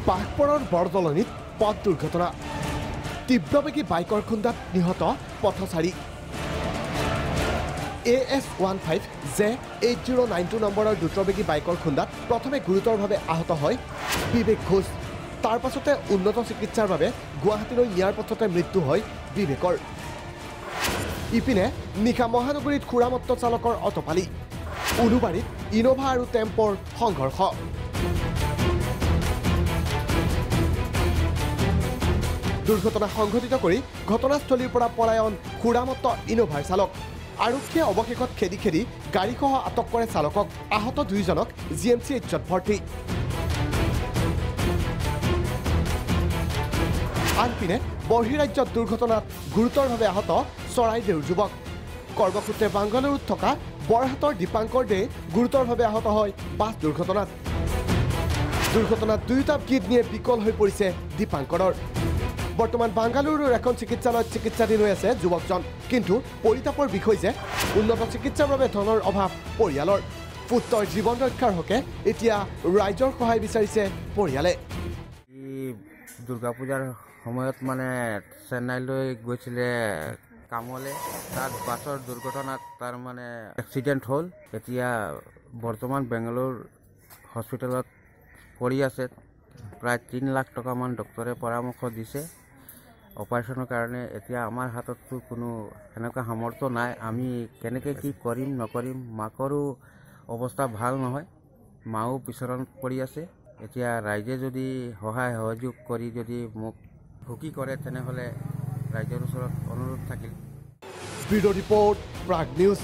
বাঘপৰৰ বৰদলনিত পথ দুৰ্ঘটনা তীব্ৰবেগী বাইকৰ খুন্দাত নিহত পথচাৰী AS15J8092 নম্বৰৰ দ্ৰুতবেগী বাইকৰ খুন্দাত প্ৰথমে গুৰুতৰভাৱে আহত হয় বিবেক ঘোষ তাৰ পাছতে উন্নত চিকিৎসাৰ বাবে গুৱাহাটীলৈ নিয়াৰ পথতে মৃত্যু হয় বিবেকৰ ইপিনে নিশা মহানগৰীত খুৰামত্ত চালকৰ অটপালি উলুবাৰীত ইনোভা আৰু টেম্পৰ সংঘৰ্ষ দুৰ্ঘটনা সংঘটিত কৰি ঘটনাস্থলীৰ পৰা পলায়ন খুৰামত্ত ইনোভাৰ চালক আৰক্ষীয়ে অৱশেষত খেদি খেদি গাড়ীসহ আটক কৰে চালকক আহত দুইজনক GMCHত ভৰ্তি আনপিনে বহিৰাজ্যত দুৰ্ঘটনাত গুৰুতৰভাৱে আহত চৰাইদেউৰ যুৱক কৰ্মসূত্ৰে বাংগালুৰুত থকা বৰহাটৰ দীপাংকৰ দে গুৰুতৰভাৱে আহত হয় বাছ দুৰ্ঘটনাত দুয়োটা কিডনীয়ে বিকল হৈ পৰিছে দীপাংকৰৰ বৰ্তমান বাংগালুৰুৰ এখন চিকিৎসালয়ত চিকিৎসাধীন হৈ আছে যুৱকজন কিন্তু পৰিতাপৰ বিষয় যে উন্নত চিকিৎসাৰ বাবে ধনৰ অভাৱ পৰিয়ালৰ পুত্ৰৰ জীৱন ৰক্ষাৰ হকে এতিয়া ৰাইজৰ সহায় বিচাৰিছে পৰিয়ালে দুৰ্গা পূজাৰ সময়ত মানে চেন্নাইলৈ গৈছিলে কামলে তাত বাছৰ দুৰ্ঘটনাত তাৰ মানে এক্সিডেণ্ট হ'ল এতিয়া বৰ্তমান বেংগালুৰু হস্পিটেলত পৰি আছে প্ৰায় 3 লাখ টকামান ডক্টৰে পৰামৰ্শ দিছে অপাৰেশ্যনৰ কাৰণে এতিয়া আমাৰ হাতততো কোনো এনেকুৱা সামৰ্থ্য নাই আমি কেনেকৈ কি কৰিম নকৰিম মাকৰো অৱস্থা ভাল নহয় মাও বিচৰণ পৰি আছে এতিয়া ৰাইজে যদি সহায় সহযোগ কৰি যদি মোক সুখী কৰে তেনেহ'লে ৰাইজৰ ওচৰত অনুৰোধ থাকিল ব্যুৰ' ৰিপৰ্ট প্ৰাগ নিউজ